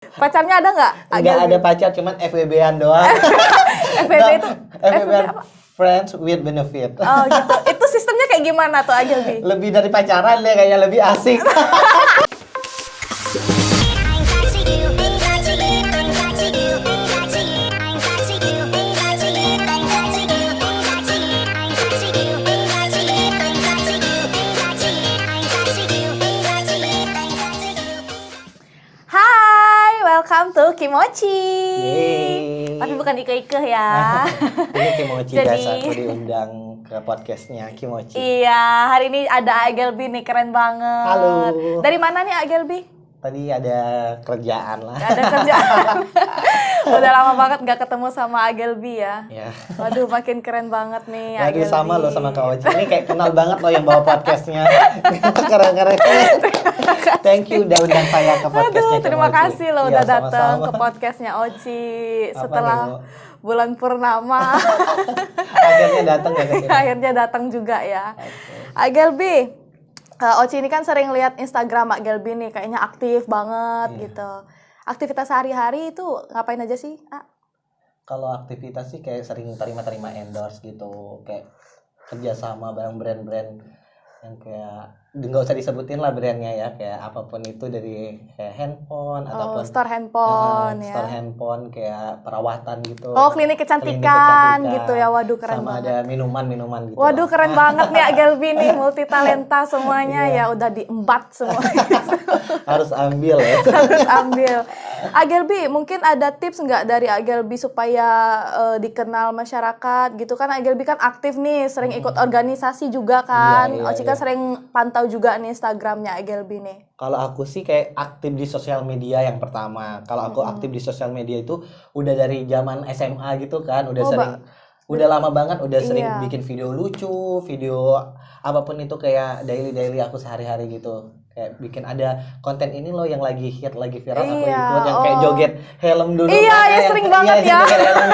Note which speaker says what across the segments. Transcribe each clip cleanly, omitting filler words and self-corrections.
Speaker 1: Pacarnya ada nggak?
Speaker 2: Nggak ada pacar, cuman FWB-an doang.
Speaker 1: FWB itu
Speaker 2: FWB
Speaker 1: apa?
Speaker 2: Friends with benefit.
Speaker 1: Oh gitu. Itu sistemnya kayak gimana tuh Agelbi?
Speaker 2: Lebih dari pacaran deh, kayaknya lebih asik.
Speaker 1: Hai, welcome to Kimochi.
Speaker 2: Yeay.
Speaker 1: Tapi bukan ike-ike ya.
Speaker 2: Ini Kimochi
Speaker 1: Jadi-
Speaker 2: biasa aku diundang ke podcastnya Kimochi.
Speaker 1: Iya, hari ini ada Agelbi nih, keren banget.
Speaker 2: Halo.
Speaker 1: Dari mana nih Agelbi?
Speaker 2: Tadi ada kerjaan lah.
Speaker 1: Gak ada kerjaan. Udah lama banget gak ketemu sama Agelbi ya.
Speaker 2: Ya.
Speaker 1: Waduh, makin keren banget nih
Speaker 2: Tadi
Speaker 1: Agelbi.
Speaker 2: sama lo sama Kak Oci. Ini kayak kenal banget lo yang bawa podcastnya. Keren-keren. Thank you udah undang saya ke podcastnya.
Speaker 1: Aduh, terima
Speaker 2: Kak Oci.
Speaker 1: kasih lo
Speaker 2: Iya,
Speaker 1: udah datang
Speaker 2: sama-sama.
Speaker 1: ke podcastnya Oci
Speaker 2: Apa
Speaker 1: setelah
Speaker 2: nih, Mo?
Speaker 1: bulan purnama.
Speaker 2: Akhirnya datang ya ke sini.
Speaker 1: Akhirnya datang juga ya.
Speaker 2: Oke.
Speaker 1: Agelbi, Oci ini kan sering lihat Instagram Agelbi nih, kayaknya aktif banget
Speaker 2: Iya.
Speaker 1: gitu. Aktivitas sehari-hari itu ngapain aja sih?
Speaker 2: Kalau aktivitas sih kayak sering terima-terima endorse gitu, kayak kerjasama bareng brand-brand yang kayak nggak usah disebutin lah brandnya ya, kayak apapun itu dari kayak handphone ataupun
Speaker 1: Store handphone ya.
Speaker 2: store handphone kayak perawatan gitu.
Speaker 1: Oh, klinik kecantikan gitu ya. Waduh, keren
Speaker 2: sama
Speaker 1: banget.
Speaker 2: ada minuman-minuman gitu.
Speaker 1: Waduh,
Speaker 2: lah.
Speaker 1: keren banget nih Agelbi nih, multi talenta semuanya
Speaker 2: Iya.
Speaker 1: ya, udah diembat semua.
Speaker 2: Harus ambil ya.
Speaker 1: Harus ambil. Agelbi, mungkin ada tips nggak dari Agelbi supaya dikenal masyarakat gitu kan? Agelbi kan aktif nih, sering ikut organisasi juga kan.
Speaker 2: Iya, iya,
Speaker 1: Oci kan
Speaker 2: iya.
Speaker 1: sering pantau juga nih Instagramnya Agelbi nih.
Speaker 2: Kalau aku sih kayak aktif di sosial media yang pertama. Kalau aku aktif di sosial media itu udah dari zaman SMA gitu kan, udah
Speaker 1: Oh,
Speaker 2: sering udah lama banget udah sering
Speaker 1: Iya.
Speaker 2: bikin video lucu, video apapun itu kayak daily aku sehari-hari gitu. Kayak bikin ada konten ini loh yang lagi hit, lagi viral aku
Speaker 1: Iya,
Speaker 2: ikut yang kayak
Speaker 1: oh.
Speaker 2: joget helm dulu
Speaker 1: Iya,
Speaker 2: kan,
Speaker 1: iya,
Speaker 2: yang-
Speaker 1: sering banget
Speaker 2: yang
Speaker 1: ya.
Speaker 2: joget helm.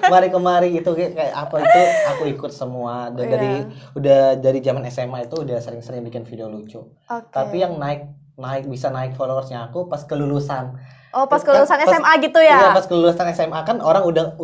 Speaker 2: Mari kemari itu kayak apa itu aku ikut semua. Dan
Speaker 1: Iya.
Speaker 2: dari zaman SMA itu udah sering-sering bikin video lucu.
Speaker 1: Oke.
Speaker 2: Tapi yang bisa naik followersnya aku pas kelulusan.
Speaker 1: Oh, pas
Speaker 2: Kan
Speaker 1: kelulusan
Speaker 2: pas-
Speaker 1: SMA gitu
Speaker 2: Iya,
Speaker 1: ya?
Speaker 2: pas kelulusan SMA kan orang udah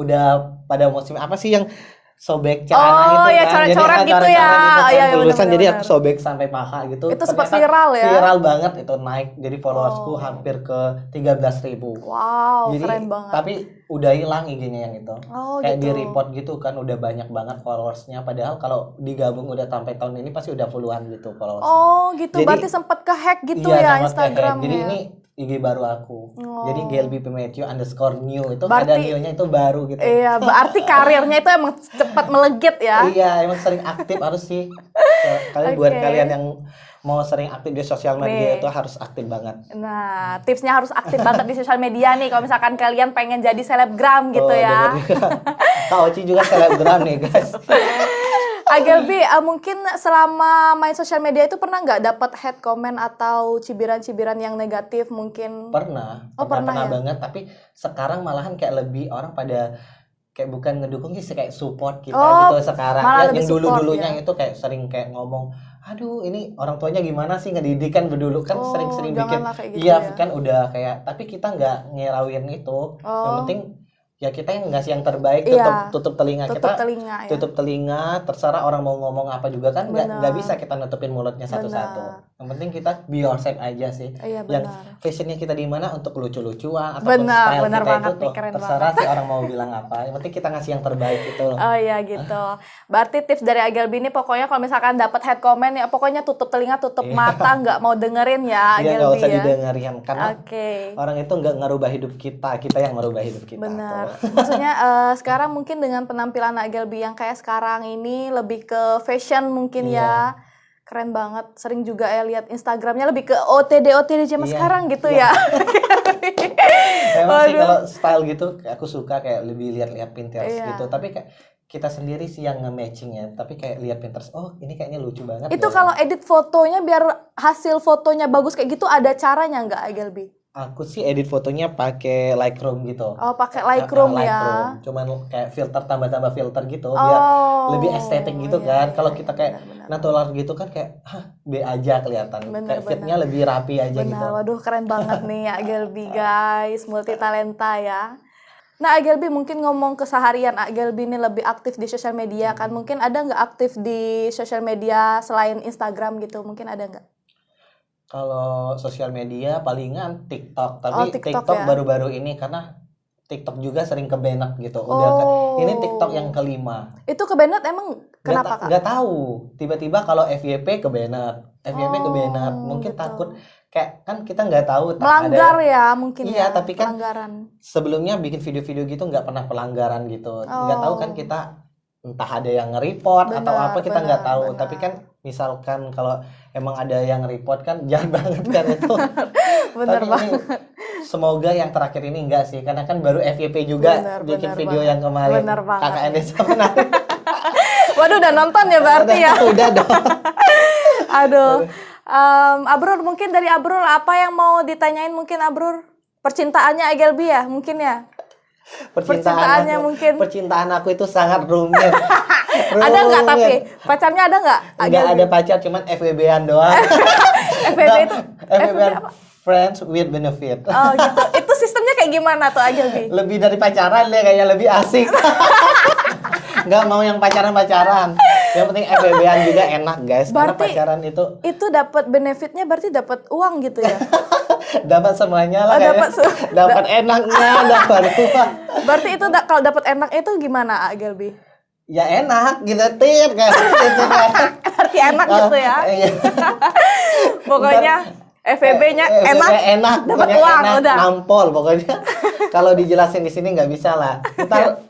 Speaker 2: pada musim apa sih yang sobek
Speaker 1: Oh,
Speaker 2: celana itu
Speaker 1: ya,
Speaker 2: kan.
Speaker 1: coret-coret
Speaker 2: Jadi,
Speaker 1: gitu
Speaker 2: coret-coret
Speaker 1: ya.
Speaker 2: gitu kan,
Speaker 1: Oh, iya, iya,
Speaker 2: kelulusan jadi
Speaker 1: bener-bener.
Speaker 2: aku sobek sampai paha gitu.
Speaker 1: Itu sempat
Speaker 2: Ternyata
Speaker 1: viral ya?
Speaker 2: Viral banget itu naik. Jadi followersku
Speaker 1: Oh.
Speaker 2: hampir ke 13.000.
Speaker 1: Wow,
Speaker 2: Jadi
Speaker 1: keren banget.
Speaker 2: tapi udah hilang IG-nya yang itu.
Speaker 1: Oh,
Speaker 2: Kayak
Speaker 1: gitu.
Speaker 2: di report gitu kan udah banyak banget followersnya. Padahal kalau digabung udah sampai tahun ini pasti udah puluhan gitu followers.
Speaker 1: Oh, gitu.
Speaker 2: Jadi-
Speaker 1: Berarti sempat ke-hack gitu
Speaker 2: Iya,
Speaker 1: ya
Speaker 2: sama
Speaker 1: Instagramnya.
Speaker 2: kayak jadi ini IG baru aku.
Speaker 1: Oh.
Speaker 2: Jadi Gelbi Pimetio _new itu
Speaker 1: Berarti-
Speaker 2: ada new-nya itu baru gitu.
Speaker 1: Iya, berarti karirnya itu emang cepat melegit ya.
Speaker 2: Iya, emang sering aktif harus sih. Buat
Speaker 1: Oke.
Speaker 2: kalian yang mau sering aktif di sosial media
Speaker 1: Nih.
Speaker 2: itu harus aktif banget.
Speaker 1: Nah, tipsnya harus aktif banget di sosial media nih. Kalau misalkan kalian pengen jadi selebgram gitu
Speaker 2: Tuh,
Speaker 1: ya.
Speaker 2: dengerin. Kak Oci juga selebgram nih guys.
Speaker 1: Agelbi, mungkin selama main sosial media itu pernah nggak dapat hate comment atau cibiran-cibiran yang negatif mungkin?
Speaker 2: Pernah
Speaker 1: pernah ya?
Speaker 2: banget. Tapi sekarang malahan kayak lebih orang pada kayak bukan ngedukung sih, kayak support kita
Speaker 1: Oh,
Speaker 2: gitu sekarang.
Speaker 1: malah
Speaker 2: Ya,
Speaker 1: lebih
Speaker 2: yang dulu-dulunya
Speaker 1: support ya?
Speaker 2: itu kayak sering kayak ngomong, aduh ini orang tuanya gimana sih ngedidik kan dulu kan
Speaker 1: Oh,
Speaker 2: sering-sering bikin.
Speaker 1: janganlah kayak gitu
Speaker 2: Iya
Speaker 1: ya.
Speaker 2: kan udah kayak, tapi kita nggak ngerawin itu. Yang
Speaker 1: Oh.
Speaker 2: penting ya kita yang ngasih yang terbaik,
Speaker 1: Iya.
Speaker 2: tutup telinga
Speaker 1: Tutup
Speaker 2: kita.
Speaker 1: telinga ya.
Speaker 2: Tutup telinga, terserah orang mau ngomong apa juga kan nggak
Speaker 1: Benar.
Speaker 2: bisa kita nutupin mulutnya satu-satu.
Speaker 1: Benar.
Speaker 2: Yang penting kita be yourself aja sih.
Speaker 1: Iya,
Speaker 2: Yang
Speaker 1: benar.
Speaker 2: fashionnya kita di mana untuk lucu-lucuan ataupun
Speaker 1: Benar,
Speaker 2: style
Speaker 1: benar
Speaker 2: kita
Speaker 1: banget
Speaker 2: itu
Speaker 1: nih,
Speaker 2: tuh
Speaker 1: keren
Speaker 2: terserah sih orang mau bilang apa. Yang penting kita ngasih yang terbaik itu loh.
Speaker 1: Oh iya gitu. Berarti tips dari Agelbi ini pokoknya kalau misalkan dapat hate comment ya pokoknya tutup telinga, tutup
Speaker 2: Iya.
Speaker 1: mata, nggak mau dengerin ya
Speaker 2: Dia nggak
Speaker 1: Agelbi
Speaker 2: usah
Speaker 1: ya.
Speaker 2: didengerin karena
Speaker 1: Oke.
Speaker 2: orang itu nggak ngerubah hidup kita yang merubah hidup kita.
Speaker 1: Benar.
Speaker 2: tuh.
Speaker 1: Maksudnya sekarang mungkin dengan penampilan Agelbi yang kayak sekarang ini lebih ke fashion mungkin ya.
Speaker 2: Iya.
Speaker 1: Keren banget. Sering juga ya lihat Instagramnya lebih ke OTD zaman
Speaker 2: Iya,
Speaker 1: sekarang gitu
Speaker 2: iya.
Speaker 1: ya.
Speaker 2: Emang sih
Speaker 1: Waduh.
Speaker 2: kalau style gitu aku suka kayak lebih lihat-lihat Pinterest
Speaker 1: Iya.
Speaker 2: gitu. Tapi kayak kita sendiri sih yang nge-matching ya. Tapi kayak lihat Pinterest, oh ini kayaknya lucu banget.
Speaker 1: Itu
Speaker 2: ya.
Speaker 1: kalau edit fotonya biar hasil fotonya bagus kayak gitu ada caranya nggak Agelbi?
Speaker 2: Aku sih edit fotonya pakai Lightroom gitu.
Speaker 1: Oh, pakai Lightroom ya.
Speaker 2: Lightroom. Cuman kayak filter tambah-tambah filter gitu biar lebih estetik gitu
Speaker 1: iya,
Speaker 2: kan. Kalau
Speaker 1: iya,
Speaker 2: kita kayak
Speaker 1: benar.
Speaker 2: natural gitu kan kayak B aja kelihatan.
Speaker 1: Benar,
Speaker 2: Kayak fitnya lebih rapi aja
Speaker 1: Benar,
Speaker 2: gitu.
Speaker 1: waduh keren banget nih Ak Gelbi guys, multi talenta ya. Nah Ak Gelbi mungkin ngomong keseharian Ak Gelbi ini lebih aktif di sosial media kan, mungkin ada nggak aktif di sosial media selain Instagram gitu, mungkin ada nggak?
Speaker 2: Kalau sosial media palingan TikTok,
Speaker 1: Oh
Speaker 2: tapi
Speaker 1: TikTok
Speaker 2: TikTok
Speaker 1: ya.
Speaker 2: baru-baru ini karena TikTok juga sering kebenak gitu. Ini TikTok yang kelima.
Speaker 1: Itu kebenet emang kenapa Kak?
Speaker 2: Nggak tahu. Tiba-tiba kalau FYP kebenak, kebenak. Mungkin
Speaker 1: gitu.
Speaker 2: takut kayak kan kita nggak tahu
Speaker 1: Melanggar ya mungkin
Speaker 2: Iya,
Speaker 1: ya,
Speaker 2: tapi kan
Speaker 1: pelanggaran.
Speaker 2: sebelumnya bikin video-video gitu nggak pernah pelanggaran gitu. Nggak tahu kan
Speaker 1: Oh.
Speaker 2: kita entah ada yang nge-report atau
Speaker 1: Benar,
Speaker 2: apa kita nggak tahu.
Speaker 1: benar.
Speaker 2: Tapi kan misalkan kalau emang ada yang report kan jahat banget kan itu.
Speaker 1: Bener
Speaker 2: Tapi
Speaker 1: banget.
Speaker 2: ini semoga yang terakhir ini enggak sih, karena kan baru FYP juga
Speaker 1: Benar,
Speaker 2: bikin
Speaker 1: benar
Speaker 2: video
Speaker 1: banget.
Speaker 2: yang kemarin
Speaker 1: Benar banget.
Speaker 2: KKN Desa Menari.
Speaker 1: Waduh udah nonton ya berarti ya.
Speaker 2: Udah dong.
Speaker 1: Aduh. Abrur mungkin dari Abrur apa yang mau ditanyain mungkin Abrur? Percintaannya Ak Gelbi ya mungkin ya? Percintaannya mungkin.
Speaker 2: Percintaan aku itu sangat rumit.
Speaker 1: Ada nggak tapi? Pacarnya ada nggak? Ak
Speaker 2: Enggak
Speaker 1: Gelbi?
Speaker 2: ada pacar, cuman FWB-an doang.
Speaker 1: FWB itu?
Speaker 2: FWB-an
Speaker 1: apa?
Speaker 2: friends with benefit.
Speaker 1: Oh gitu. Itu sistemnya kayak gimana tuh Ak Gelbi?
Speaker 2: Lebih dari pacaran deh, kayaknya lebih asik. Nggak mau yang pacaran-pacaran. Yang penting FWB-an juga enak guys. Karena
Speaker 1: Berarti
Speaker 2: pacaran itu
Speaker 1: Itu dapat benefitnya berarti dapat uang gitu ya?
Speaker 2: dapat semuanya lah
Speaker 1: Oh,
Speaker 2: kayaknya. Dapat enaknya, dapat uang.
Speaker 1: Berarti itu kalau dapat enak itu gimana Ak Gelbi?
Speaker 2: Ya enak gitu tir kan.
Speaker 1: Berarti enak gitu ya?
Speaker 2: Iya.
Speaker 1: Pokoknya FVB-nya enak,
Speaker 2: enak,
Speaker 1: dapat
Speaker 2: pokoknya
Speaker 1: uang,
Speaker 2: enak,
Speaker 1: udah.
Speaker 2: nampol pokoknya. Kalau dijelasin di sini nggak bisa lah. Ntar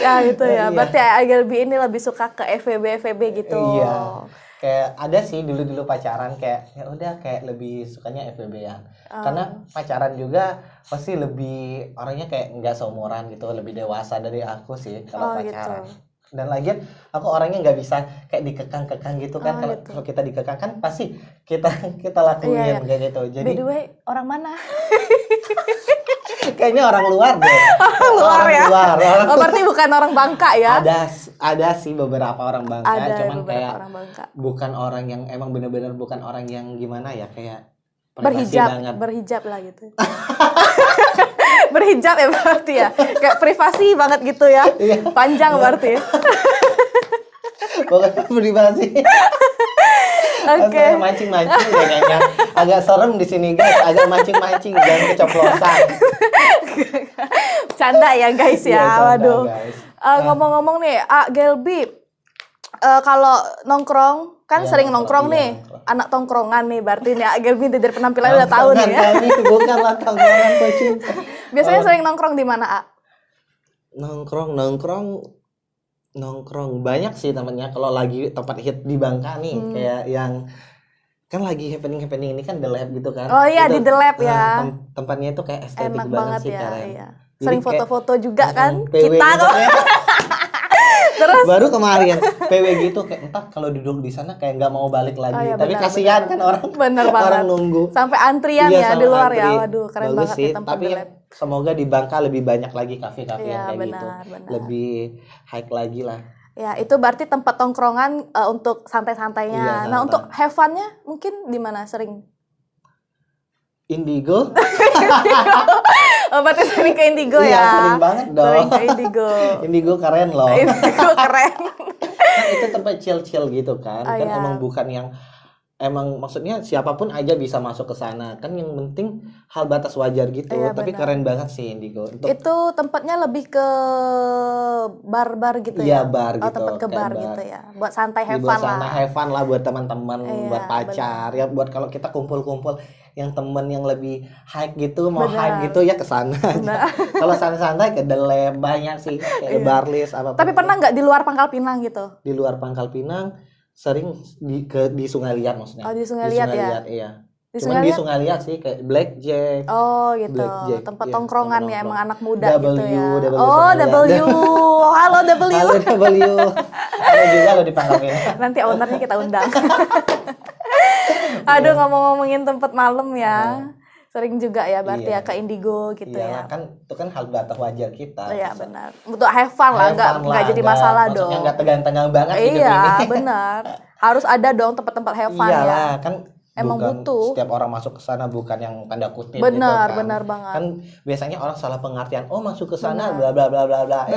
Speaker 1: Ya gitu ya.
Speaker 2: Iya.
Speaker 1: Berarti Ak Gelbi ini lebih suka ke FVB gitu.
Speaker 2: Iya. Kayak ada sih dulu pacaran kayak ya udah kayak lebih sukanya FWB-an. Karena pacaran juga pasti lebih orangnya kayak nggak seumuran gitu, lebih dewasa dari aku sih kalau pacaran.
Speaker 1: Gitu.
Speaker 2: Dan lagian aku orangnya nggak bisa kayak dikekang-kekang gitu kan. Kalau
Speaker 1: Gitu.
Speaker 2: kalau kita dikekang kan pasti kita lakuin
Speaker 1: Iya.
Speaker 2: kayak gitu.
Speaker 1: By
Speaker 2: Jadi
Speaker 1: the way, orang mana?
Speaker 2: kayaknya orang luar deh.
Speaker 1: Luar ya?
Speaker 2: Luar.
Speaker 1: Oh, berarti bukan orang Bangka ya?
Speaker 2: Ada sih beberapa orang Bangka,
Speaker 1: Ada
Speaker 2: cuman
Speaker 1: beberapa
Speaker 2: kayak
Speaker 1: orang Bangka.
Speaker 2: bukan orang yang emang bener-bener bukan orang yang gimana ya, kayak privasi banget.
Speaker 1: Berhijab lah gitu. Berhijab ya berarti ya. Kayak privasi banget gitu ya.
Speaker 2: Iya.
Speaker 1: Panjang berarti.
Speaker 2: Pokoknya privasi.
Speaker 1: Oke.
Speaker 2: Saya mancing-mancing deh kayaknya. Agak serem di sini guys, agak mancing-mancing jangan keceplosan.
Speaker 1: Canda ya guys
Speaker 2: Iya,
Speaker 1: ya.
Speaker 2: canda,
Speaker 1: Waduh.
Speaker 2: guys.
Speaker 1: Ngomong-ngomong nih, Ak Gelbi, kalau nongkrong kan
Speaker 2: Iya,
Speaker 1: sering
Speaker 2: nongkrong,
Speaker 1: nongkrong
Speaker 2: iya,
Speaker 1: nih,
Speaker 2: nongkrong.
Speaker 1: anak tongkrongan nih, berarti nih Ak Gelbi dari penampilannya udah tahu nih ya.
Speaker 2: Kami bukanlah tongkrongan pecinta.
Speaker 1: Biasanya sering nongkrong di mana, Ak?
Speaker 2: Nongkrong banyak sih temennya. Kalau lagi tempat hit di Bangka nih, kayak yang kan lagi happening ini kan The Lab gitu kan.
Speaker 1: Oh iya,
Speaker 2: Itu,
Speaker 1: di The Lab ya.
Speaker 2: Tempatnya itu kayak estetik
Speaker 1: Enak
Speaker 2: banget
Speaker 1: banget
Speaker 2: sih,
Speaker 1: ya.
Speaker 2: keren.
Speaker 1: Iya.
Speaker 2: Jadi
Speaker 1: Sering
Speaker 2: kayak,
Speaker 1: foto-foto juga kan?
Speaker 2: PW
Speaker 1: Kita
Speaker 2: gitu
Speaker 1: kok.
Speaker 2: ya.
Speaker 1: Terus?
Speaker 2: Baru kemarin PW gitu kayak entah kalau duduk di sana kayak nggak mau balik lagi.
Speaker 1: Oh iya,
Speaker 2: Tapi
Speaker 1: benar,
Speaker 2: kasihan
Speaker 1: benar.
Speaker 2: kan orang
Speaker 1: Bener banget.
Speaker 2: orang nunggu.
Speaker 1: Sampai antrian
Speaker 2: Iya,
Speaker 1: ya
Speaker 2: sama
Speaker 1: di luar ya.
Speaker 2: antri.
Speaker 1: Waduh, keren
Speaker 2: Bagus
Speaker 1: banget
Speaker 2: sih.
Speaker 1: nih tempat
Speaker 2: Tapi
Speaker 1: The Lab.
Speaker 2: semoga di Bangka lebih banyak lagi kafe-kafe
Speaker 1: Iya,
Speaker 2: yang kayak
Speaker 1: benar,
Speaker 2: gitu.
Speaker 1: benar.
Speaker 2: Lebih high lagi lah.
Speaker 1: Ya, itu berarti tempat tongkrongan untuk santai-santainya.
Speaker 2: Iya,
Speaker 1: Nah,
Speaker 2: santai.
Speaker 1: untuk have fun-nya mungkin di mana sering?
Speaker 2: Indigo?
Speaker 1: Oh, berarti sering ke Indigo
Speaker 2: Iya,
Speaker 1: ya?
Speaker 2: sering banget dong.
Speaker 1: Sering ke Indigo.
Speaker 2: Indigo keren loh.
Speaker 1: Indigo keren.
Speaker 2: Kan itu tempat chill-chill gitu kan.
Speaker 1: Oh,
Speaker 2: Kan
Speaker 1: iya.
Speaker 2: emang bukan yang emang maksudnya siapapun aja bisa masuk ke sana. Kan yang penting hal batas wajar gitu.
Speaker 1: Iya,
Speaker 2: Tapi
Speaker 1: benar.
Speaker 2: keren banget sih Indigo. Untuk
Speaker 1: Itu tempatnya lebih ke bar-bar gitu
Speaker 2: Iya,
Speaker 1: ya?
Speaker 2: bar
Speaker 1: Oh,
Speaker 2: gitu,
Speaker 1: tempat ke
Speaker 2: kayak
Speaker 1: bar
Speaker 2: bar.
Speaker 1: gitu ya. Buat santai have
Speaker 2: dibuat
Speaker 1: fun
Speaker 2: sana
Speaker 1: lah.
Speaker 2: have fun lah buat teman-teman,
Speaker 1: Iya,
Speaker 2: buat pacar, ya buat kalau kita kumpul-kumpul yang temen yang lebih high gitu, mau
Speaker 1: Benar.
Speaker 2: high gitu ya ke sana aja.
Speaker 1: Benar.
Speaker 2: Kalau santai-santai ke The Lab banyak sih, kayak
Speaker 1: Iya.
Speaker 2: Barlis apa.
Speaker 1: Tapi pernah nggak di luar Pangkal Pinang gitu?
Speaker 2: Di luar Pangkal Pinang sering di Sungai Liat maksudnya.
Speaker 1: Oh, di Sungai Liat ya?
Speaker 2: Iya.
Speaker 1: Di
Speaker 2: Cuman
Speaker 1: Sungai
Speaker 2: di
Speaker 1: Liat?
Speaker 2: Sungai Liat sih kayak Blackjack.
Speaker 1: Oh gitu,
Speaker 2: Blackjack,
Speaker 1: tempat
Speaker 2: iya,
Speaker 1: tongkrongan
Speaker 2: tempat
Speaker 1: ya, emang
Speaker 2: nongkrong.
Speaker 1: anak muda
Speaker 2: W,
Speaker 1: gitu ya.
Speaker 2: W
Speaker 1: Oh
Speaker 2: Sungai
Speaker 1: W,
Speaker 2: Liat.
Speaker 1: halo W.
Speaker 2: Halo W. Halo juga lo di Pangkal Pinang.
Speaker 1: Nanti ownernya kita undang. Aduh, ngomongin tempat malam ya. Sering juga ya berarti ya ke Indigo gitu
Speaker 2: Iyalah,
Speaker 1: ya.
Speaker 2: kan itu kan hal batas wajar kita.
Speaker 1: Iya benar. Untuk have fun lah, nggak jadi masalah dong.
Speaker 2: Maksudnya nggak tegang-tegang banget hidup ini.
Speaker 1: Iya benar. Harus ada dong tempat-tempat have fun
Speaker 2: Iyalah,
Speaker 1: ya.
Speaker 2: kan
Speaker 1: Emang
Speaker 2: bukan
Speaker 1: butuh.
Speaker 2: setiap orang masuk ke sana bukan yang tanda kutip gitu
Speaker 1: Benar,
Speaker 2: kan.
Speaker 1: benar banget.
Speaker 2: Kan biasanya orang salah pengertian, oh masuk ke sana bla bla bla bla bla.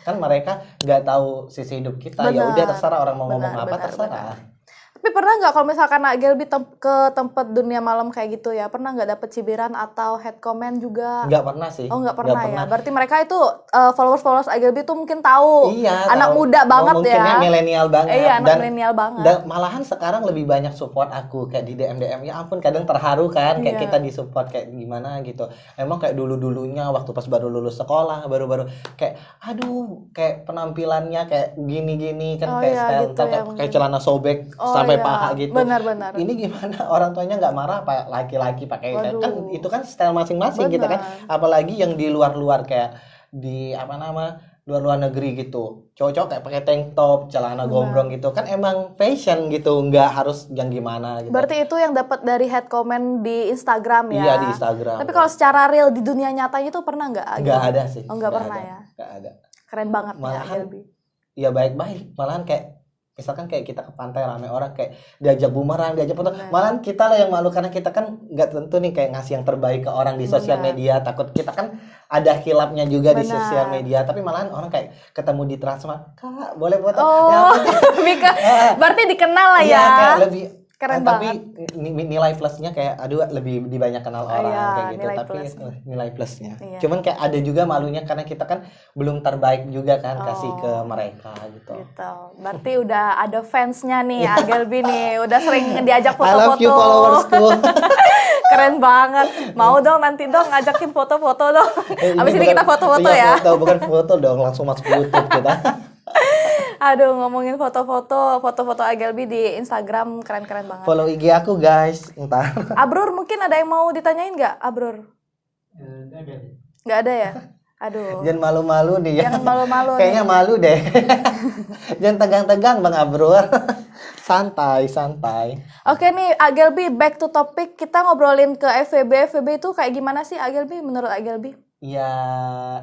Speaker 2: Kan mereka nggak tahu sisi hidup kita. Ya udah terserah orang mau ngomong apa terserah.
Speaker 1: Tapi pernah nggak kalau misalkan Nak Gelbi ke tempat dunia malam kayak gitu ya, pernah nggak dapet cibiran atau head comment juga?
Speaker 2: Nggak pernah sih.
Speaker 1: Oh nggak pernah ya. Berarti mereka itu followers Gelbi itu mungkin tahu.
Speaker 2: Iya,
Speaker 1: anak
Speaker 2: tahu.
Speaker 1: muda banget
Speaker 2: mungkin
Speaker 1: ya.
Speaker 2: Milenial banget.
Speaker 1: Iya, anak milenial banget.
Speaker 2: Dan malahan sekarang lebih banyak support aku kayak di DM. Ya ampun, kadang terharu kan kayak kita disupport kayak gimana gitu. Emang kayak dulunya waktu pas baru lulus sekolah, baru kayak aduh, kayak penampilannya kayak gini kan kayak style gitu ya, kayak celana sobek sampai paha gitu.
Speaker 1: Benar.
Speaker 2: Ini gimana orang tuanya nggak marah apa laki-laki pakai kan itu kan style masing-masing gitu kan. Apalagi yang di luar kayak di luar negeri gitu. Cowok-cowok kayak pakai tank top, celana gombrong gitu. Kan emang fashion gitu, nggak harus yang gimana gitu.
Speaker 1: Berarti itu yang dapat dari head comment di Instagram ya.
Speaker 2: Iya, di Instagram.
Speaker 1: Tapi kalau secara real di dunia nyatanya itu pernah nggak?
Speaker 2: Nggak ada sih.
Speaker 1: Oh, nggak pernah ya.
Speaker 2: Nggak ada.
Speaker 1: Keren banget
Speaker 2: malahan,
Speaker 1: ya Gelbi.
Speaker 2: Iya baik-baik. Malahan kayak misalkan kayak kita ke pantai rame orang kayak diajak bumerang, diajak foto, malahan kita lah yang malu karena kita kan nggak tentu nih kayak ngasih yang terbaik ke orang di sosial media, takut kita kan ada hilapnya juga di sosial media, tapi malahan orang kayak ketemu di Transmart, Kak boleh foto?
Speaker 1: Berarti dikenal lah ya.
Speaker 2: Iya, kayak lebih
Speaker 1: keren
Speaker 2: tapi
Speaker 1: banget.
Speaker 2: nilai plusnya kayak aduh lebih banyak kenal orang kayak gitu, tapi nilai plusnya. Cuman kayak ada juga malunya karena kita kan belum terbaik juga kan kasih ke mereka gitu.
Speaker 1: Berarti udah ada fansnya nih Gelbi nih, udah sering diajak
Speaker 2: I
Speaker 1: foto-foto.
Speaker 2: love you followersku.
Speaker 1: Keren banget. Mau dong nanti dong ngajakin foto-foto dong. Abis ini kita foto-foto ya.
Speaker 2: Bukan foto dong, langsung masuk YouTube kita.
Speaker 1: Aduh, ngomongin foto-foto Gelbi di Instagram keren-keren banget.
Speaker 2: Follow IG aku guys, ntar.
Speaker 1: Abrur mungkin ada yang mau ditanyain nggak, Abrur? Nggak ada ya? Aduh.
Speaker 2: Jangan malu-malu nih ya.
Speaker 1: Jangan malu-malu.
Speaker 2: Kayaknya malu deh. Jangan tegang-tegang Bang Abrur. Santai.
Speaker 1: Oke nih, Gelbi back to topic. Kita ngobrolin ke FWB. FWB itu kayak gimana sih Gelbi menurut Gelbi?
Speaker 2: Ya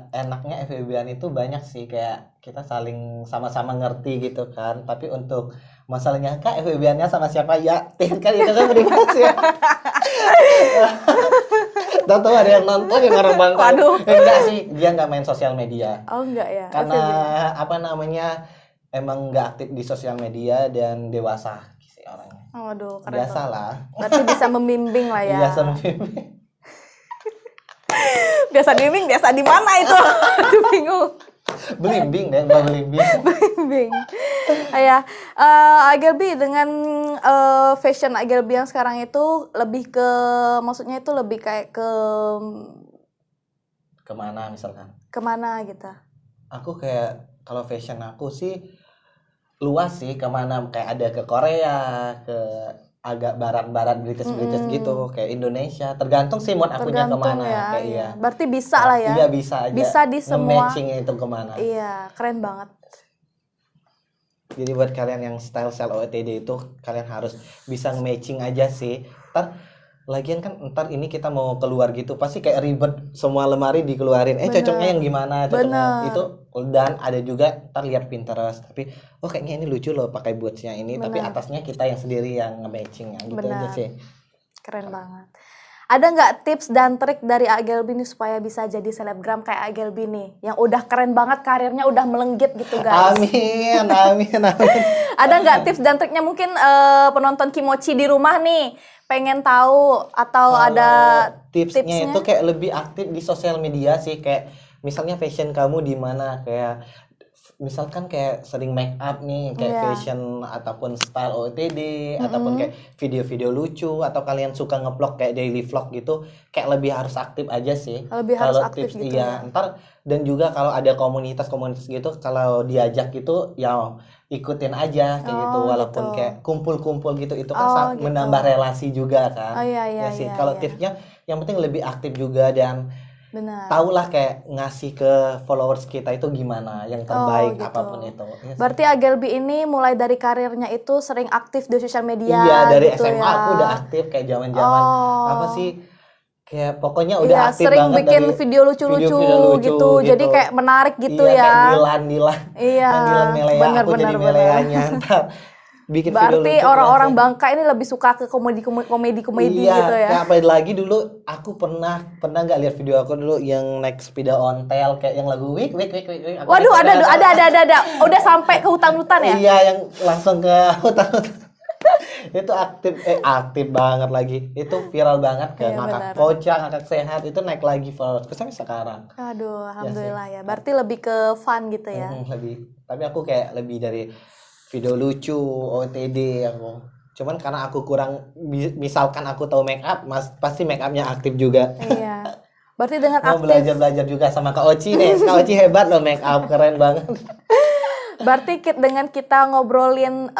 Speaker 2: enaknya FWB-an itu banyak sih, kayak kita saling sama-sama ngerti gitu kan. Tapi untuk masalahnya Kak FWB-annya sama siapa ya? Kan itu kan privasi ya. Tahu ada yang nonton yang orang bangka.
Speaker 1: Waduh.
Speaker 2: Enggak sih, dia nggak main sosial media.
Speaker 1: Oh enggak ya.
Speaker 2: Karena emang nggak aktif di sosial media dan dewasa sih orangnya.
Speaker 1: Waduh, keren.
Speaker 2: Biasalah.
Speaker 1: Berarti bisa membimbing lah ya.
Speaker 2: Biasa membimbing.
Speaker 1: Biasa bimbing, biasa di mana itu? Aduh, bingung.
Speaker 2: Belimbing deh, Mbak
Speaker 1: Belimbing. Ya, Gelbi dengan fashion Gelbi yang sekarang itu lebih ke, maksudnya itu lebih kayak ke
Speaker 2: kemana misalkan?
Speaker 1: Kemana gitu?
Speaker 2: Aku kayak kalau fashion aku sih luas sih, kemana kayak ada ke Korea, ke agak barat-barat British gitu, kayak Indonesia, tergantung sih mood akunya kemana
Speaker 1: ya,
Speaker 2: kayak
Speaker 1: iya. Berarti bisa lah ya.
Speaker 2: Iya bisa aja.
Speaker 1: Bisa di semua.
Speaker 2: Matchingnya itu kemana?
Speaker 1: Iya, keren banget.
Speaker 2: Jadi buat kalian yang style OOTD itu kalian harus bisa matching aja sih. Lagian kan ntar ini kita mau keluar gitu pasti kayak ribet, semua lemari dikeluarin. Cocoknya yang gimana? Cocoknya itu, dan ada juga ntar lihat Pinterest, tapi kayaknya ini lucu loh pakai bootsnya ini. Tapi atasnya kita yang sendiri yang nge-matching gitu aja sih.
Speaker 1: Keren banget. Ada nggak tips dan trik dari Gelbi nih supaya bisa jadi selebgram kayak Gelbi nih yang udah keren banget, karirnya udah melenggit gitu guys?
Speaker 2: Amin.
Speaker 1: Ada nggak tips dan triknya, mungkin penonton Kimochi di rumah nih pengen tahu, atau ada
Speaker 2: tipsnya itu kayak lebih aktif di sosial media sih, kayak misalnya fashion kamu di mana, kayak misalkan kayak sering make up nih kayak fashion ataupun style OOTD ataupun kayak video-video lucu, atau kalian suka nge-vlog kayak daily vlog gitu, kayak lebih harus aktif aja sih.
Speaker 1: Kalau tips gitu
Speaker 2: ya. Ntar dan juga kalau ada komunitas gitu, kalau diajak gitu ya ikutin aja kayak gitu, walaupun kayak kumpul-kumpul gitu, itu kan menambah relasi juga kan.
Speaker 1: Iya,
Speaker 2: Kalau tipsnya yang penting lebih aktif juga dan
Speaker 1: Benar.
Speaker 2: Tahulah kayak ngasih ke followers kita itu gimana yang terbaik
Speaker 1: gitu.
Speaker 2: apapun itu. Iya sih.
Speaker 1: Berarti Agelbi ini mulai dari karirnya itu sering aktif di sosial media
Speaker 2: Iya, dari
Speaker 1: gitu
Speaker 2: SMA
Speaker 1: ya.
Speaker 2: aku udah aktif kayak zaman-zaman apa sih? Kayak pokoknya udah
Speaker 1: Iya,
Speaker 2: aktif
Speaker 1: sering
Speaker 2: banget
Speaker 1: bikin
Speaker 2: dari
Speaker 1: video lucu-lucu
Speaker 2: video-video lucu
Speaker 1: gitu. Jadi kayak menarik gitu
Speaker 2: iya,
Speaker 1: ya.
Speaker 2: kayak Dilan.
Speaker 1: Iya,
Speaker 2: Dilan Melea,
Speaker 1: benar
Speaker 2: aku
Speaker 1: benar
Speaker 2: jadi
Speaker 1: benar.
Speaker 2: Meleanya ntar bikin video
Speaker 1: Berarti
Speaker 2: lucu.
Speaker 1: orang-orang
Speaker 2: iya sih.
Speaker 1: Bangka ini lebih suka ke komedi
Speaker 2: Iya,
Speaker 1: gitu ya.
Speaker 2: kayak apalagi dulu aku pernah nggak lihat video aku dulu yang naik sepeda ontel kayak yang lagu wik wik wik wik. wik. Aku
Speaker 1: Waduh,
Speaker 2: naik sepeda
Speaker 1: ada. Udah sampai ke hutan-hutan ya?
Speaker 2: Iya, yang langsung ke hutan. Itu aktif banget lagi. Itu viral banget ke
Speaker 1: Iya,
Speaker 2: ngakak
Speaker 1: benar.
Speaker 2: kocak, ngakak sehat itu naik lagi followers sampai sekarang.
Speaker 1: Aduh, alhamdulillah ya. Berarti lebih ke fun gitu ya.
Speaker 2: Lebih. Tapi aku kayak lebih dari video lucu, OTD aku. Cuman karena aku kurang misalkan aku tahu make up, pasti make upnya aktif juga.
Speaker 1: Iya. Berarti dengan
Speaker 2: Mau
Speaker 1: aktif,
Speaker 2: belajar juga sama Kak Oci nih. Kak Oci hebat loh make up, keren banget.
Speaker 1: berarti dengan kita ngobrolin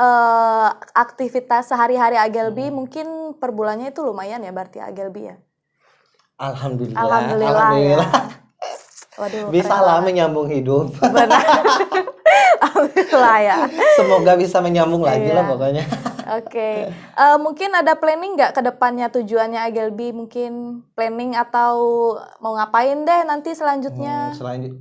Speaker 1: aktivitas sehari-hari Agelbi, mungkin per bulannya itu lumayan ya berarti Agelbi ya.
Speaker 2: Alhamdulillah.
Speaker 1: Ya. Waduh,
Speaker 2: Bisa
Speaker 1: keren
Speaker 2: lah
Speaker 1: banget.
Speaker 2: menyambung hidup.
Speaker 1: Benar. Alhamdulillah ya.
Speaker 2: Semoga bisa menyambung lagi
Speaker 1: Iya.
Speaker 2: lah pokoknya.
Speaker 1: Oke. Mungkin ada planning nggak ke depannya tujuannya Agelbi? Mungkin planning atau mau ngapain deh nanti selanjutnya?
Speaker 2: Selanjutnya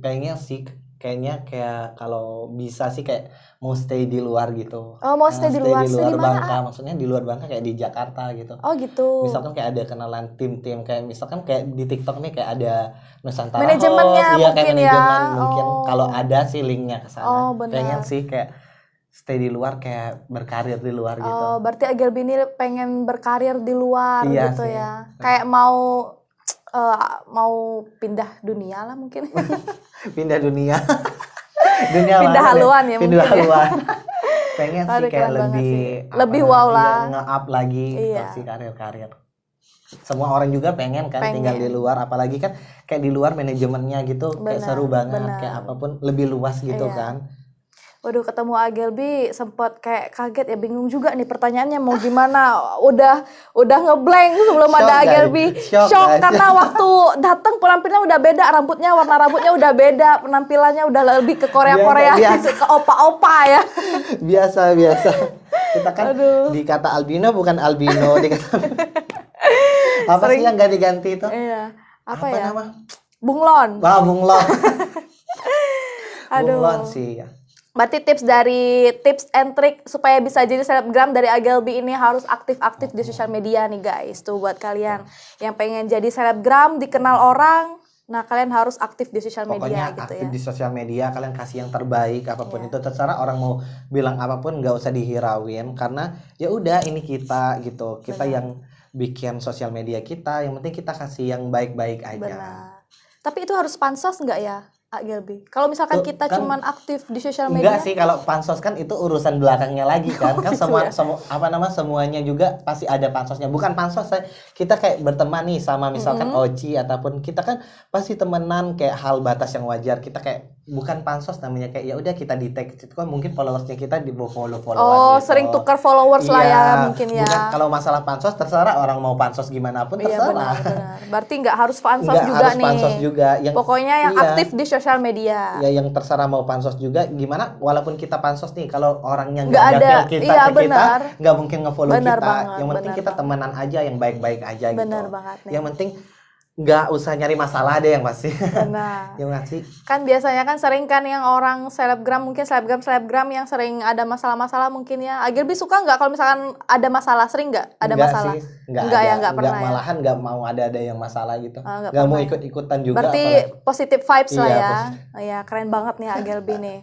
Speaker 2: kayaknya kayak kalau bisa sih kayak mau stay di luar gitu.
Speaker 1: Oh, mau stay di luar. Stay di mana?
Speaker 2: Bangka, maksudnya di luar Bangka kayak di Jakarta gitu.
Speaker 1: Oh gitu.
Speaker 2: Misalkan kayak ada kenalan tim-tim kayak misalkan kayak di TikTok nih kayak ada Nusantara
Speaker 1: Manajemennya
Speaker 2: Host, iya kayak
Speaker 1: mungkin ya.
Speaker 2: manajemen mungkin
Speaker 1: Oh.
Speaker 2: kalau ada sih linknya ke sana.
Speaker 1: Oh, benar.
Speaker 2: Pengen sih kayak stay di luar kayak berkarir di luar gitu.
Speaker 1: Oh, berarti Agelbi ini pengen berkarir di luar
Speaker 2: Iya
Speaker 1: gitu
Speaker 2: sih.
Speaker 1: ya. Kayak mau pindah dunia lah mungkin.
Speaker 2: Pindah dunia.
Speaker 1: Pindah
Speaker 2: mana nih?
Speaker 1: haluan ya
Speaker 2: Pindah
Speaker 1: mungkin ya.
Speaker 2: haluan. Pengen sih
Speaker 1: Aduh,
Speaker 2: kayak
Speaker 1: keren banget
Speaker 2: lebih
Speaker 1: sih. Lebih wow lah.
Speaker 2: nge-up lagi
Speaker 1: Iya.
Speaker 2: gitu sih karir-karir. Semua orang juga pengen kan
Speaker 1: Pengen.
Speaker 2: tinggal di luar, apalagi kan kayak di luar manajemennya gitu kayak
Speaker 1: Benar,
Speaker 2: seru banget,
Speaker 1: benar.
Speaker 2: kayak apapun lebih luas gitu
Speaker 1: Iya.
Speaker 2: kan.
Speaker 1: Waduh, ketemu Agelbi sempet kayak kaget ya, bingung juga nih pertanyaannya mau gimana. Udah ngeblank sebelum
Speaker 2: Shock,
Speaker 1: ada
Speaker 2: guys.
Speaker 1: Agelbi.
Speaker 2: Shock,
Speaker 1: Shock
Speaker 2: guys.
Speaker 1: karena waktu datang penampilannya udah beda, warna rambutnya udah beda, penampilannya udah lebih ke Korea
Speaker 2: Biasa.
Speaker 1: ke opa-opa ya.
Speaker 2: Biasa. Kita kan
Speaker 1: Aduh.
Speaker 2: dikata albino bukan albino, dikata apa
Speaker 1: Sering-
Speaker 2: sih yang ganti-ganti itu?
Speaker 1: Iya. Apa ya?
Speaker 2: nama?
Speaker 1: Bunglon.
Speaker 2: Wah, bunglon.
Speaker 1: Aduh.
Speaker 2: Bunglon sih ya.
Speaker 1: Berarti tips and trick supaya bisa jadi selebgram dari Agelbi ini harus aktif-aktif di sosial media nih guys. Tuh buat kalian yang pengen jadi selebgram, dikenal orang, nah kalian harus aktif di sosial media
Speaker 2: Pokoknya
Speaker 1: gitu
Speaker 2: aktif
Speaker 1: ya.
Speaker 2: di sosial media, kalian kasih yang terbaik apapun
Speaker 1: Iya.
Speaker 2: itu, terserah orang mau bilang apapun nggak usah dihirauin karena ya udah ini kita gitu, kita
Speaker 1: Benar.
Speaker 2: yang bikin sosial media kita, yang penting kita kasih yang baik-baik aja.
Speaker 1: Benar. Tapi itu harus pansos nggak ya, Agelbi? Kalau misalkan
Speaker 2: Tuh,
Speaker 1: kita
Speaker 2: kan
Speaker 1: cuman aktif di sosial media?
Speaker 2: Enggak sih, kalau pansos kan itu urusan belakangnya lagi kan. Kan
Speaker 1: gitu
Speaker 2: semua
Speaker 1: ya?
Speaker 2: semuanya juga pasti ada pansosnya. Bukan pansos, kita kayak berteman nih sama misalkan Oci ataupun kita kan pasti temenan kayak hal batas yang wajar. Kita kayak bukan pansos namanya, kayak ya udah kita di tag itu kan mungkin followersnya kita di followan
Speaker 1: Oh,
Speaker 2: gitu.
Speaker 1: sering tukar followers lah ya
Speaker 2: Iya,
Speaker 1: mungkin ya.
Speaker 2: Bukan kalau masalah pansos terserah orang mau pansos gimana pun
Speaker 1: Iya
Speaker 2: terserah.
Speaker 1: benar. Berarti nggak harus pansos
Speaker 2: Nggak
Speaker 1: juga
Speaker 2: harus
Speaker 1: nih.
Speaker 2: pansos juga.
Speaker 1: Pokoknya yang
Speaker 2: iya.
Speaker 1: aktif di sosial media.
Speaker 2: Ya yang terserah mau pansos juga gimana, walaupun kita pansos nih kalau orangnya
Speaker 1: Nggak
Speaker 2: nggak ada
Speaker 1: ada.
Speaker 2: feel kita
Speaker 1: Iya,
Speaker 2: ke kita
Speaker 1: benar.
Speaker 2: nggak mungkin nge-follow
Speaker 1: Benar
Speaker 2: kita.
Speaker 1: banget,
Speaker 2: Yang penting
Speaker 1: benar
Speaker 2: kita
Speaker 1: banget.
Speaker 2: temenan aja yang baik-baik aja gitu.
Speaker 1: Benar banget nih.
Speaker 2: Yang penting nggak usah nyari masalah deh yang pasti.
Speaker 1: Benar.
Speaker 2: Yang ngasih
Speaker 1: Kan biasanya kan sering kan yang orang selebgram, mungkin selebgram yang sering ada masalah-masalah mungkin ya. Agelbi suka nggak kalau misalkan ada masalah? Sering nggak ada
Speaker 2: nggak
Speaker 1: masalah?
Speaker 2: sih, nggak
Speaker 1: Nggak
Speaker 2: ada,
Speaker 1: ya, nggak pernah ya?
Speaker 2: malahan nggak mau ada yang masalah gitu.
Speaker 1: Nggak
Speaker 2: Nggak mau
Speaker 1: pernah ya?
Speaker 2: ikut-ikutan juga.
Speaker 1: Berarti
Speaker 2: apalagi.
Speaker 1: positive vibes lah
Speaker 2: Iya,
Speaker 1: ya. Oh, ya, keren banget nih Agelbi nih.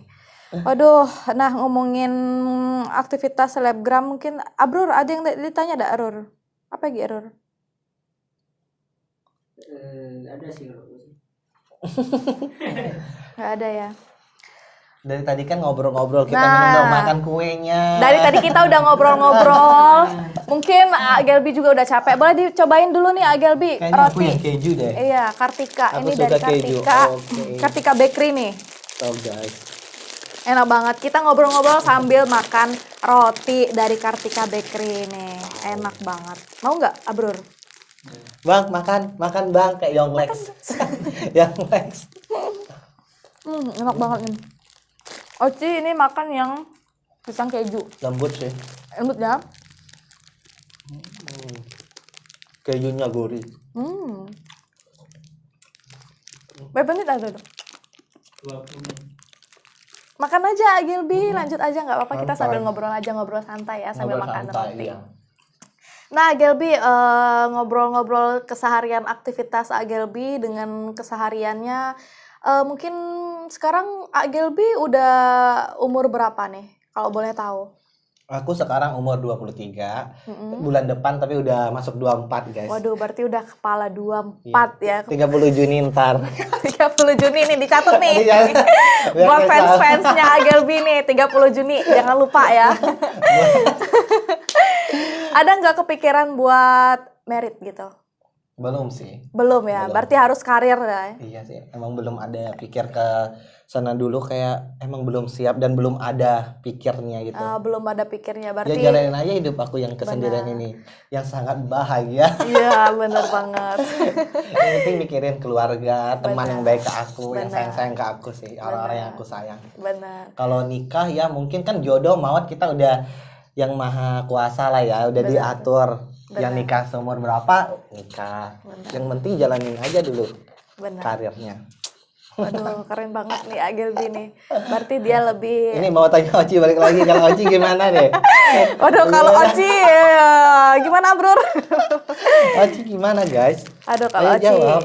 Speaker 1: Waduh, nah ngomongin aktivitas selebgram mungkin Abrur ada yang ditanya ada Arur? Apa lagi Arur?
Speaker 3: Ada sih kalau aku sih.
Speaker 1: Nggak ada ya.
Speaker 2: Dari tadi kan ngobrol-ngobrol kita
Speaker 1: Nah.
Speaker 2: minum makan kuenya.
Speaker 1: Dari tadi kita udah ngobrol-ngobrol. Mungkin Agelbi juga udah capek. Boleh dicobain dulu nih Agelbi
Speaker 2: Kayaknya aku
Speaker 1: roti.
Speaker 2: yang keju deh.
Speaker 1: Iya, Kartika.
Speaker 2: Aku
Speaker 1: Ini
Speaker 2: suka
Speaker 1: dari
Speaker 2: keju.
Speaker 1: Kartika.
Speaker 2: Oke.
Speaker 1: Kartika Bakery nih.
Speaker 2: So guys.
Speaker 1: Enak banget. Kita ngobrol-ngobrol sambil makan roti dari Kartika Bakery nih. Enak banget. Mau nggak, Abrur?
Speaker 2: Bang, makan bang, kayak Yonglex. Yonglex.
Speaker 1: Enak banget nih. Oci ini makan yang pisang keju.
Speaker 2: Lembut sih.
Speaker 1: Lembut ya?
Speaker 2: Kejunya gurih.
Speaker 1: Berapa menit ada tuh?
Speaker 3: 20.
Speaker 1: Makan aja Gilby, lanjut aja nggak apa-apa, kita sambil ngobrol aja, ngobrol santai ya sambil
Speaker 2: Ngobrol
Speaker 1: makan
Speaker 2: santai,
Speaker 1: roti.
Speaker 2: iya.
Speaker 1: Nah Gilby, ngobrol-ngobrol keseharian aktivitas Gilby dengan kesehariannya, mungkin sekarang Gilby udah umur berapa nih kalau boleh tahu?
Speaker 2: Aku sekarang umur 23, bulan depan tapi udah masuk 24 guys.
Speaker 1: Waduh, berarti udah kepala 24 ya.
Speaker 2: 30 Juni ntar.
Speaker 1: 30 Juni nih, dicatat nih.
Speaker 2: Iya. Biar
Speaker 1: Buat
Speaker 2: kayak
Speaker 1: fans-fansnya Gilby nih, 30 Juni, jangan lupa ya. Ada nggak kepikiran buat merit gitu?
Speaker 2: Belum sih.
Speaker 1: Belum ya,
Speaker 2: Belum.
Speaker 1: berarti harus karir ya.
Speaker 2: Iya sih, emang belum ada pikir ke sana dulu, kayak emang belum siap dan belum ada pikirnya gitu.
Speaker 1: Belum ada pikirnya,
Speaker 2: Ya
Speaker 1: berarti.
Speaker 2: jalanin aja hidup aku yang kesendirian ini, yang sangat bahagia.
Speaker 1: Iya, bener banget.
Speaker 2: Yang penting mikirin keluarga, teman yang baik ke aku, yang
Speaker 1: Benar.
Speaker 2: sayang-sayang ke aku sih, orang-orang yang aku sayang.
Speaker 1: Benar.
Speaker 2: Kalau nikah ya mungkin kan jodoh maut kita udah yang maha kuasa lah ya, udah diatur. Yang nikah seumur berapa nikah. Yang penting jalanin aja dulu
Speaker 1: Benar.
Speaker 2: karirnya.
Speaker 1: Waduh, keren banget nih Gilby nih. Berarti dia lebih.
Speaker 2: Ini mau tanya Oci balik lagi, kalau Oci gimana deh?
Speaker 1: Waduh, kalau Oci gimana, Bro?
Speaker 2: Oci gimana guys?
Speaker 1: Aduh, kalau
Speaker 2: Ayo
Speaker 1: Oci.
Speaker 2: jawab.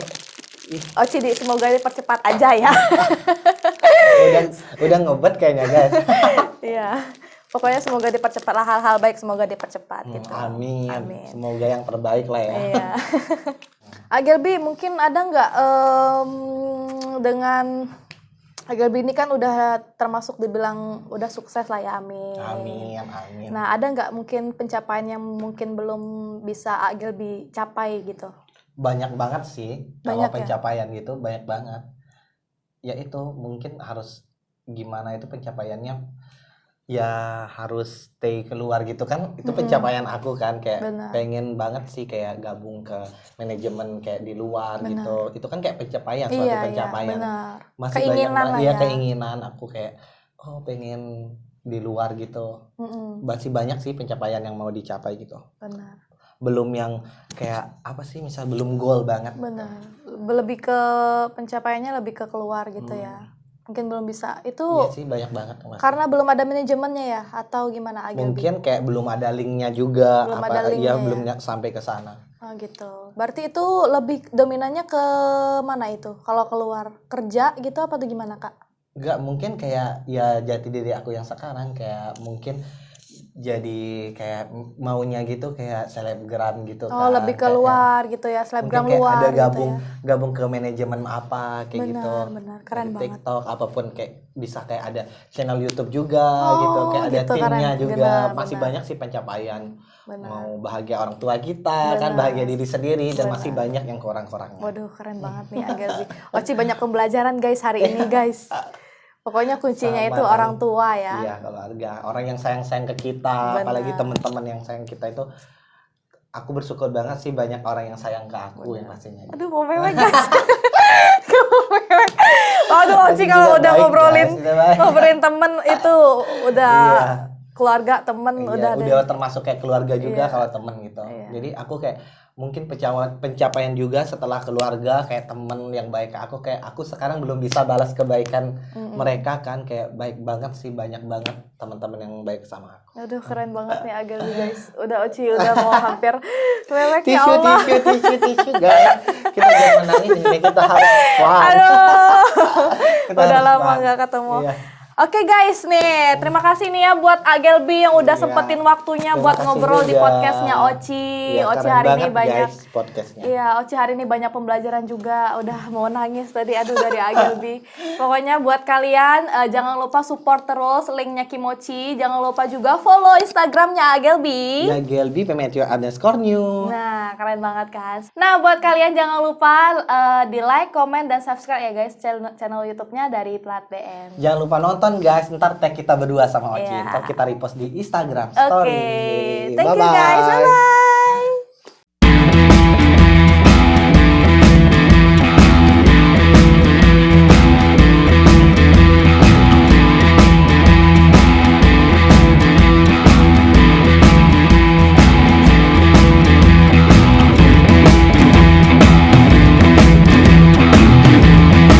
Speaker 1: Oci semoga dipercepat aja ya.
Speaker 2: udah ngebet kayaknya guys.
Speaker 1: Iya. Pokoknya semoga dipercepatlah, hal-hal baik semoga dipercepat gitu.
Speaker 2: Amin.
Speaker 1: Amin.
Speaker 2: Semoga yang terbaik lah ya.
Speaker 1: Iya. Gilby, mungkin ada nggak dengan Gilby ini kan udah termasuk dibilang udah sukses lah ya, amin.
Speaker 2: Amin.
Speaker 1: Nah, ada nggak mungkin pencapaian yang mungkin belum bisa Gilby capai gitu?
Speaker 2: Banyak banget sih.
Speaker 1: Banyak
Speaker 2: Kalau pencapaian gitu banyak banget. Ya itu mungkin harus gimana itu pencapaiannya. Ya harus stay keluar gitu kan, itu pencapaian aku kan, kayak
Speaker 1: Benar.
Speaker 2: pengen banget sih kayak gabung ke manajemen kayak di luar gitu, itu kan kayak pencapaian, suatu
Speaker 1: Iya,
Speaker 2: pencapaian.
Speaker 1: benar.
Speaker 2: Masih
Speaker 1: Keinginan
Speaker 2: banyak
Speaker 1: lah
Speaker 2: ya
Speaker 1: ya.
Speaker 2: keinginan aku kayak pengen di luar gitu. Masih banyak sih pencapaian yang mau dicapai gitu,
Speaker 1: Benar.
Speaker 2: belum yang kayak apa sih, misal belum goal banget.
Speaker 1: Benar. Lebih ke pencapaiannya lebih ke keluar gitu ya. Mungkin belum bisa. Itu
Speaker 2: Iya sih banyak banget Mas.
Speaker 1: karena belum ada manajemennya ya, atau gimana Gilby?
Speaker 2: Mungkin kayak belum ada linknya juga,
Speaker 1: Belum
Speaker 2: apa
Speaker 1: ada linknya
Speaker 2: belum
Speaker 1: ya.
Speaker 2: sampai ke sana.
Speaker 1: Oh gitu. Berarti itu lebih dominannya ke mana itu? Kalau keluar kerja gitu apa tuh gimana, Kak?
Speaker 2: Enggak, mungkin kayak ya jati diri aku yang sekarang, kayak mungkin jadi kayak maunya gitu kayak selebgram gitu
Speaker 1: Oh,
Speaker 2: kan.
Speaker 1: lebih
Speaker 2: Kayak
Speaker 1: keluar gitu ya, selebgram
Speaker 2: mungkin kayak
Speaker 1: luar
Speaker 2: ada
Speaker 1: gitu ya.
Speaker 2: gabung ke manajemen apa kayak gitu.
Speaker 1: Benar, keren
Speaker 2: Dari
Speaker 1: banget.
Speaker 2: TikTok apapun, kayak bisa kayak ada channel YouTube juga
Speaker 1: Oh,
Speaker 2: gitu, kayak ada
Speaker 1: gitu,
Speaker 2: timnya
Speaker 1: keren.
Speaker 2: juga.
Speaker 1: Benar,
Speaker 2: Masih
Speaker 1: benar.
Speaker 2: banyak sih pencapaian.
Speaker 1: Benar.
Speaker 2: Mau bahagia orang tua kita kan,
Speaker 1: Benar.
Speaker 2: bahagia diri sendiri, dan masih
Speaker 1: Benar.
Speaker 2: banyak yang kurang-kurangnya.
Speaker 1: Waduh, keren banget nih Gilby. Oci banyak pembelajaran guys hari ini guys. Pokoknya kuncinya
Speaker 2: Sama
Speaker 1: itu
Speaker 2: kan.
Speaker 1: orang tua ya.
Speaker 2: Iya, keluarga, orang yang sayang-sayang ke kita,
Speaker 1: Benar.
Speaker 2: apalagi teman-teman yang sayang kita itu, aku bersyukur banget sih banyak orang yang sayang ke aku ya pastinya.
Speaker 1: Aduh, mau mewek guys. Mau mewek. Aduh, Oci
Speaker 2: Tapi
Speaker 1: kalau
Speaker 2: juga
Speaker 1: udah
Speaker 2: baik,
Speaker 1: ngobrolin
Speaker 2: guys, udah baik.
Speaker 1: temen itu udah
Speaker 2: Iya.
Speaker 1: keluarga, temen
Speaker 2: Iya,
Speaker 1: udah
Speaker 2: udah termasuk kayak keluarga juga
Speaker 1: Iya.
Speaker 2: kalau temen gitu.
Speaker 1: Iya.
Speaker 2: Jadi aku kayak mungkin pencapaian juga setelah keluarga, kayak temen yang baik ke aku, kayak aku sekarang belum bisa balas kebaikan mereka kan, kayak baik banget sih, banyak banget teman-teman yang baik sama aku.
Speaker 1: Aduh, keren banget nih Gilby guys. Udah Oci udah mau hampir mewek ya Allah.
Speaker 2: Tisu guys. Kita jangan menangis ini, kita harus wah.
Speaker 1: Aduh.
Speaker 2: Kita
Speaker 1: Udah
Speaker 2: harus
Speaker 1: lama
Speaker 2: wah.
Speaker 1: nggak ketemu.
Speaker 2: Iya.
Speaker 1: Oke guys nih, terima kasih nih ya buat Gilby yang udah
Speaker 2: Iya.
Speaker 1: sempetin waktunya
Speaker 2: Terima
Speaker 1: buat
Speaker 2: kasih
Speaker 1: ngobrol di
Speaker 2: juga.
Speaker 1: podcastnya Oci.
Speaker 2: Iya,
Speaker 1: Oci
Speaker 2: keren
Speaker 1: hari ini
Speaker 2: banget,
Speaker 1: banyak.
Speaker 2: guys, podcastnya.
Speaker 1: Iya, Oci hari ini banyak pembelajaran juga. Udah mau nangis tadi, aduh dari Gilby. Pokoknya buat kalian jangan lupa support terus linknya Kimochi. Jangan lupa juga follow Instagramnya Gilby.
Speaker 2: Ya, Gelbi _new.
Speaker 1: Nah, keren banget kan. Nah, buat kalian jangan lupa di like, comment, dan subscribe ya guys channel YouTube-nya dari Plat BM.
Speaker 2: Jangan lupa nonton guys, ntar tag kita berdua sama Oci.
Speaker 1: Iya.
Speaker 2: Ntar kita repost di Instagram
Speaker 1: Oke,
Speaker 2: story.
Speaker 1: thank you guys, bye-bye.